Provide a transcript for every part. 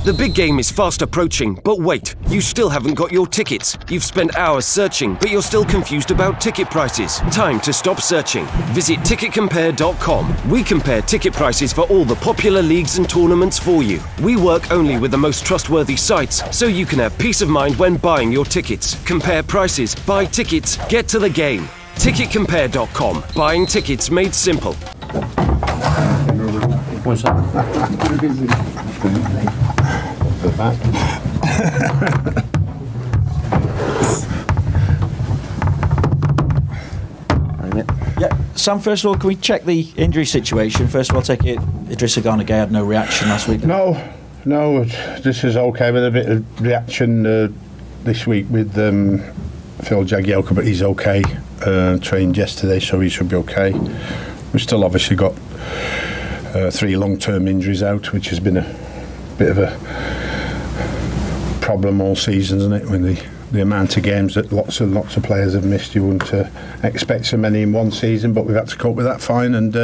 The big game is fast approaching, but wait, you still haven't got your tickets. You've spent hours searching, but you're still confused about ticket prices. Time to stop searching. Visit ticketcompare.com. We compare ticket prices for all the popular leagues and tournaments for you. We work only with the most trustworthy sites, so you can have peace of mind when buying your tickets. Compare prices, buy tickets, get to the game. Ticketcompare.com. Buying tickets made simple. What's that? Yeah, Sam, first of all, can we check the injury situation? First of all, take it Idrissa Gana Gueye had no reaction last week. No, this is okay with a bit of reaction this week with Phil Jagielka, but he's okay. Trained yesterday, so he should be okay. We've still obviously got 3 long-term injuries out, which has been a bit of a problem all season, isn't it? When the amount of games that lots of players have missed, you wouldn't expect so many in one season, but we've had to cope with that fine, and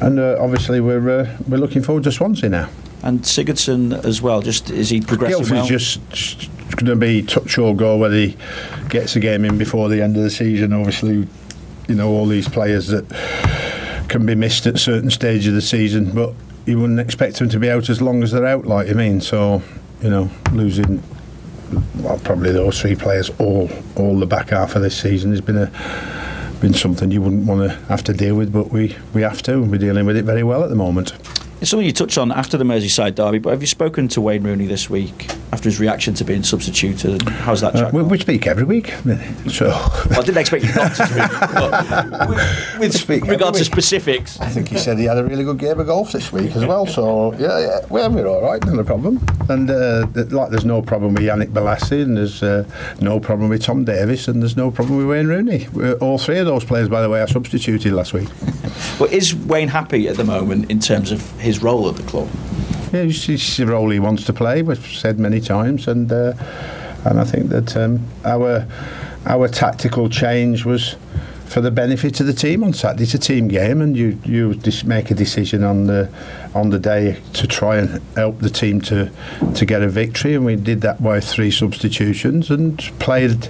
obviously we're looking forward to Swansea now. And Sigurdsson as well. Just is he progressing well? Just going to be touch or go whether he gets a game in before the end of the season. Obviously, you know, all these players that can be missed at certain stages of the season, but you wouldn't expect them to be out as long as they're out, like you mean. So, you know, losing probably those 3 players all the back half of this season has been something you wouldn't want to have to deal with, but we have to, and we're dealing with it very well at the moment. It's something you touched on after the Merseyside derby, but have you spoken to Wayne Rooney this week after his reaction to being substituted? And how's that track? We speak every week, so. Well, I didn't expect you not to speak, but with regard to specifics. I think he said he had a really good game of golf this week as well, so yeah, well, we're all right, no problem. And there's no problem with Yannick Bolasie, and there's no problem with Tom Davies, and there's no problem with Wayne Rooney. All 3 of those players, by the way, are substituted last week. But is Wayne happy at the moment in terms of his role at the club? Yeah, it's the role he wants to play. We've said many times, and I think that our tactical change was for the benefit of the team on Saturday. It's a team game, and you just make a decision on the day to try and help the team to get a victory, and we did that by 3 substitutions and played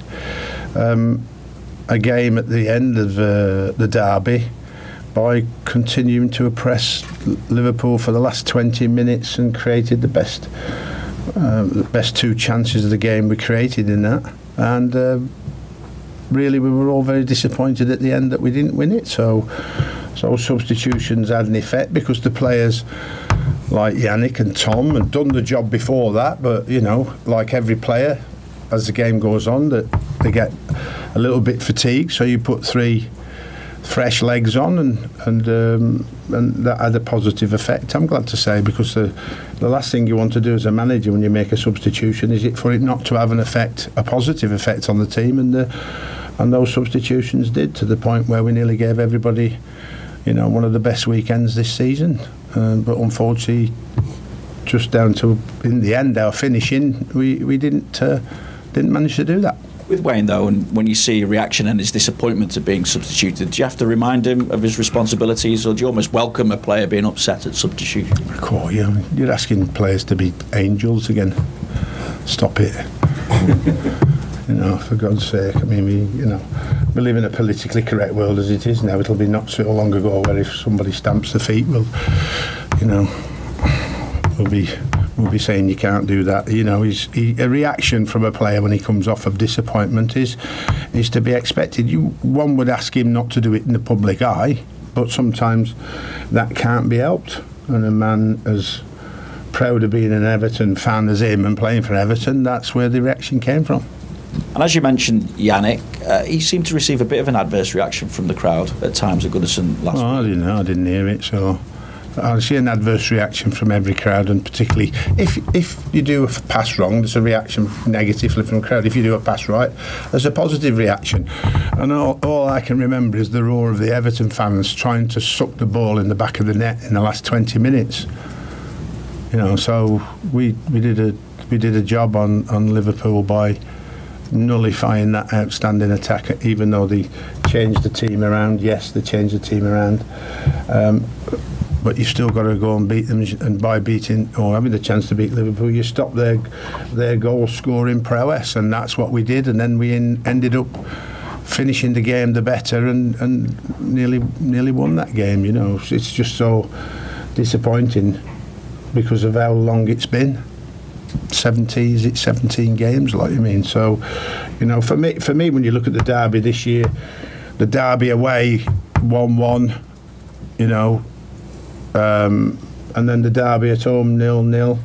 a game at the end of the derby by continuing to oppress Liverpool for the last 20 minutes and created the best 2 chances of the game we created in that, and really we were all very disappointed at the end that we didn't win it. So substitutions had an effect because the players like Yannick and Tom had done the job before that, but you know, like every player, as the game goes on, that they get a little bit fatigued, so you put 3 fresh legs on, and that had a positive effect, I'm glad to say, because the last thing you want to do as a manager when you make a substitution is for it not to have a positive effect on the team, and those substitutions did, to the point where we nearly gave everybody, you know, one of the best weekends this season, but unfortunately just down to, in the end, our finishing, we didn't manage to do that. With Wayne, though, and when you see a reaction and his disappointment at being substituted, do you have to remind him of his responsibilities, or do you almost welcome a player being upset at substitution? Of course, you're asking players to be angels again. Stop it. You know, for God's sake. I mean, we live in a politically correct world as it is now. It'll be not so long ago where if somebody stamps the feet, we'll be saying you can't do that. You know, a reaction from a player when he comes off of disappointment is to be expected. One would ask him not to do it in the public eye, but sometimes that can't be helped. And a man as proud of being an Everton fan as him and playing for Everton, that's where the reaction came from. And as you mentioned, Yannick, he seemed to receive a bit of an adverse reaction from the crowd at times at Goodison last week. I didn't hear it, so I see an adverse reaction from every crowd, and particularly if you do a pass wrong, there's a reaction negatively from the crowd. If you do a pass right, there's a positive reaction. And all I can remember is the roar of the Everton fans trying to suck the ball in the back of the net in the last 20 minutes. You know, so we did a job on Liverpool by nullifying that outstanding attack, even though they changed the team around. Yes, they changed the team around. but you've still got to go and beat them, and by beating or having the chance to beat Liverpool, you stop their goal scoring prowess, and that's what we did. And then we ended up finishing the game the better and nearly won that game. You know, it's just so disappointing because of how long it's been. 17 games, like you mean. So, you know, for me, when you look at the derby this year, the derby away 1-1, you know, and then the derby at home 0-0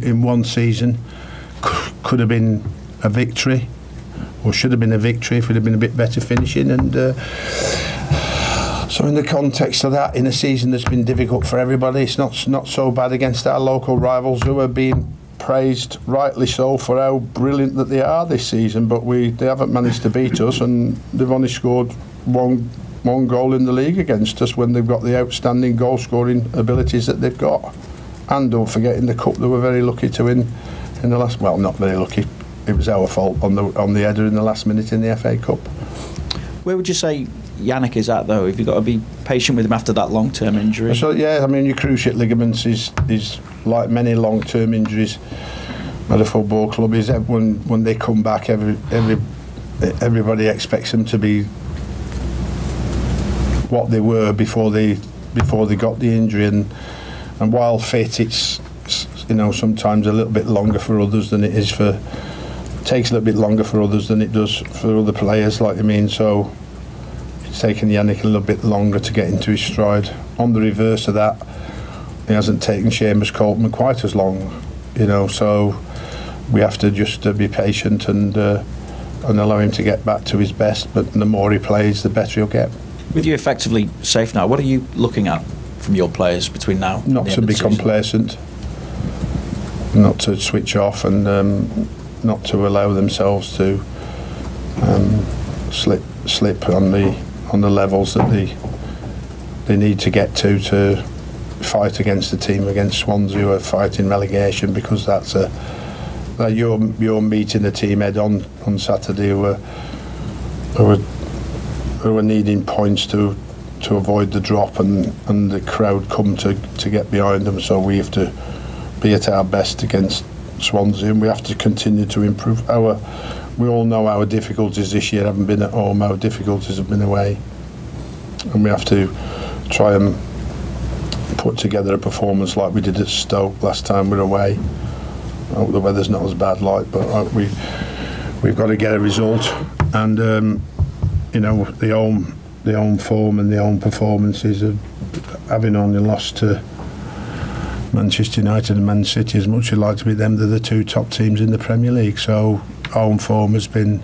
in one season could have been a victory, or should have been a victory if it had been a bit better finishing. And so in the context of that, in a season that's been difficult for everybody, it's not so bad against our local rivals, who are being praised, rightly so, for how brilliant that they are this season, but they haven't managed to beat us, and they've only scored one goal in the league against us when they've got the outstanding goal scoring abilities that they've got. And don't forget, in the cup they were very lucky to win in the last, well, not very lucky, it was our fault on the header in the last minute in the FA Cup. Where would you say Yannick is at, though? Have you got to be patient with him after that long-term injury? So yeah, I mean, your cruciate ligaments is like many long-term injuries at a football club. Is when they come back, everybody expects them to be what they were before they got the injury, and while fit, it's you know, sometimes a little bit longer for others than it is for. Takes a little bit longer for others than it does for other players, like I mean. So it's taken Yannick a little bit longer to get into his stride. On the reverse of that, he hasn't taken Seamus Coleman quite as long, you know. So we have to just be patient and allow him to get back to his best. But the more he plays, the better he'll get. With you effectively safe now, what are you looking at from your players between now? Not to be complacent, not to switch off, and not to allow themselves to slip on the levels that they need to get to fight against the team, against Swansea, who are fighting relegation, because that's you're meeting the team head on Saturday, who are needing points to avoid the drop, and the crowd come to get behind them. So we have to be at our best against Swansea, and we have to continue to improve. We all know our difficulties this year haven't been at home, our difficulties have been away, and we have to try and put together a performance like we did at Stoke last time we were away. I hope the weather's not as bad, we've got to get a result, and you know, the home form and the home performances of having only lost to Manchester United and Man City, as much as I'd like to be them, they're the two top teams in the Premier League. So home form has been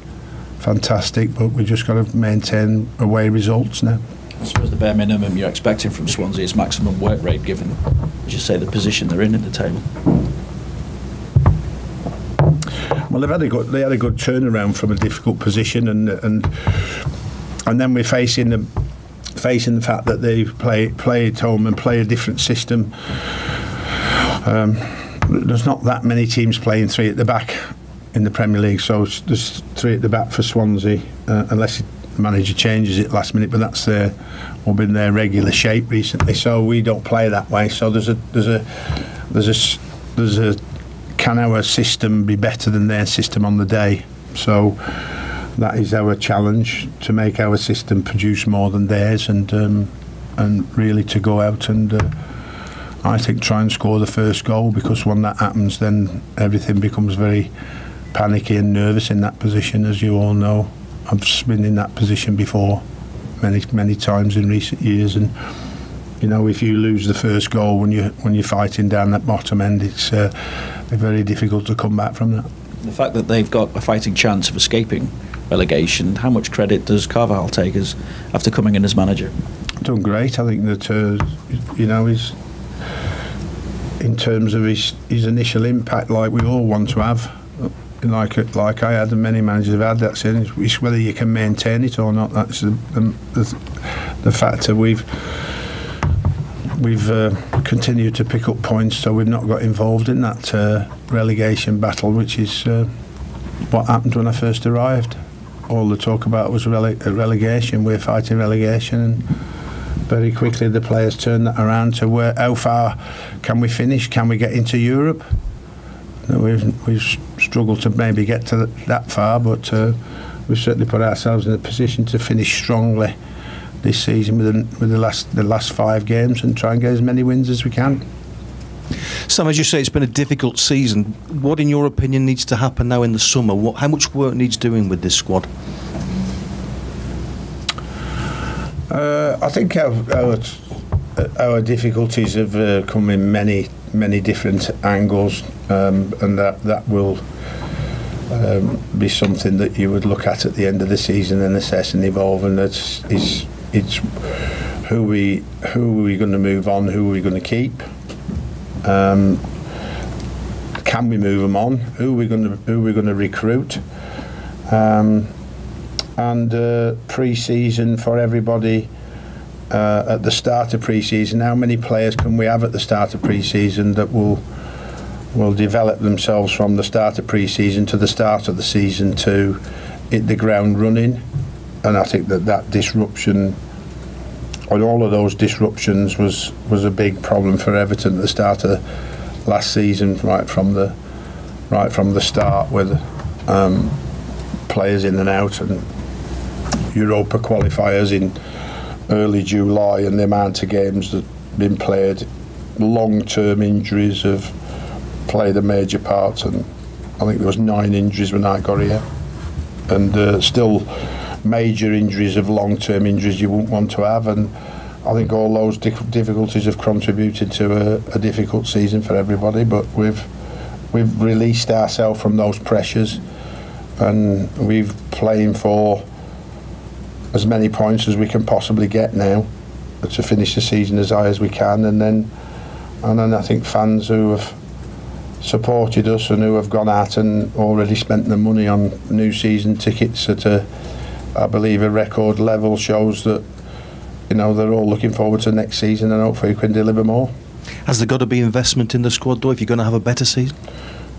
fantastic, but we've just got to maintain away results now. I suppose the bare minimum you're expecting from Swansea is maximum work rate, given, as you say, the position they're in the table. Well, they had a good turnaround from a difficult position, and then we're facing the fact that they play at home and play a different system. There's not that many teams playing three at the back in the Premier League, so there's three at the back for Swansea, unless the manager changes it last minute, but that's been their regular shape recently. So we don't play that way. So there's a can our system be better than their system on the day? So that is our challenge, to make our system produce more than theirs, and really to go out and I think try and score the first goal, because when that happens, then everything becomes very panicky and nervous in that position, as you all know. I've been in that position before many times in recent years, and you know, if you lose the first goal when you're fighting down that bottom end, it's very difficult to come back from that. The fact that they've got a fighting chance of escaping relegation, how much credit does Carvalhal take after coming in as manager? Done great. I think that you know, he's, in terms of his initial impact, like we all want to have, like I had and many managers have had, that's it. It's whether you can maintain it or not. That's the factor. We've continued to pick up points, so we've not got involved in that relegation battle, which is what happened when I first arrived. All the talk about was relegation. We're fighting relegation, and very quickly the players turned that around to how far can we finish? Can we get into Europe? We've struggled to maybe get to that far, but we've certainly put ourselves in a position to finish strongly this season with the last 5 games and try and get as many wins as we can. Sam, as you say, it's been a difficult season. What, in your opinion, needs to happen now in the summer? How much work needs doing with this squad? I think our difficulties have come in many different angles, and that will be something that you would look at the end of the season and assess and evolve. And it's who are we going to move on? Who are we going to keep? Can we move them on? Who are we going to recruit? And pre-season for everybody. At the start of pre-season, how many players can we have at the start of pre-season that will develop themselves from the start of pre-season to the start of the season to hit the ground running? And I think that disruption, or all of those disruptions, was a big problem for Everton at the start of last season, right from the start, with players in and out and Europa qualifiers in early July, and the amount of games that have been played. Long-term injuries have played a major part, and I think there was 9 injuries when I got here, and still major injuries of long-term injuries you wouldn't want to have. And I think all those difficulties have contributed to a difficult season for everybody. But we've released ourselves from those pressures, and we've playing for as many points as we can possibly get now to finish the season as high as we can, and then I think fans who have supported us and who have gone out and already spent the money on new season tickets at I believe a record level shows that they're all looking forward to next season, and hopefully we can deliver more. Has there got to be investment in the squad though if you're going to have a better season?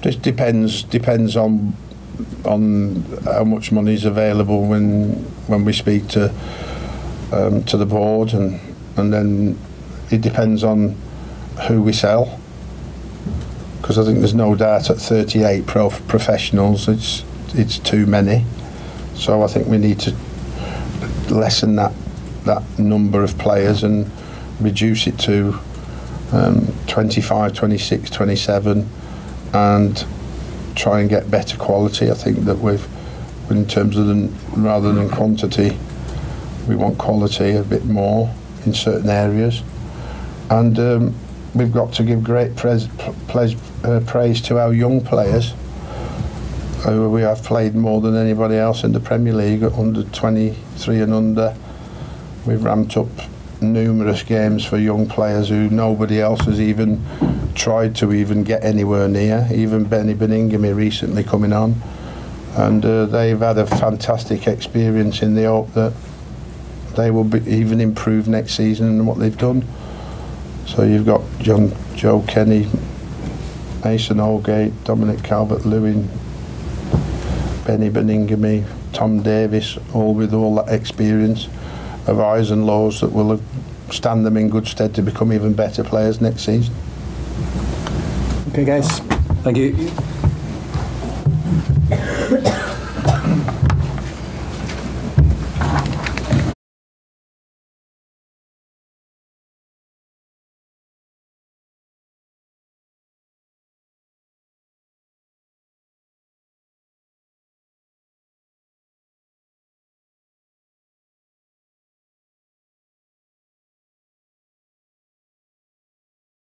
Just depends on how much money is available when we speak to the board, and then it depends on who we sell, because I think there's no doubt at 38 professionals it's too many. So I think we need to lessen that number of players and reduce it to 25, 26, 27, and try and get better quality. I think that in terms of rather than quantity, we want quality a bit more in certain areas, and we've got to give great praise to our young players, who we have played more than anybody else in the Premier League at under 23 and under. We've ramped up numerous games for young players who nobody else has even tried to even get anywhere near, even Benymaningame recently coming on, and they've had a fantastic experience in the hope that they will even improve next season in what they've done. So you've got Joe Kenny, Mason Holgate, Dominic Calvert-Lewin, Benymaningame, Tom Davis, all with all that experience of highs and lows that will stand them in good stead to become even better players next season. Okay guys, thank you.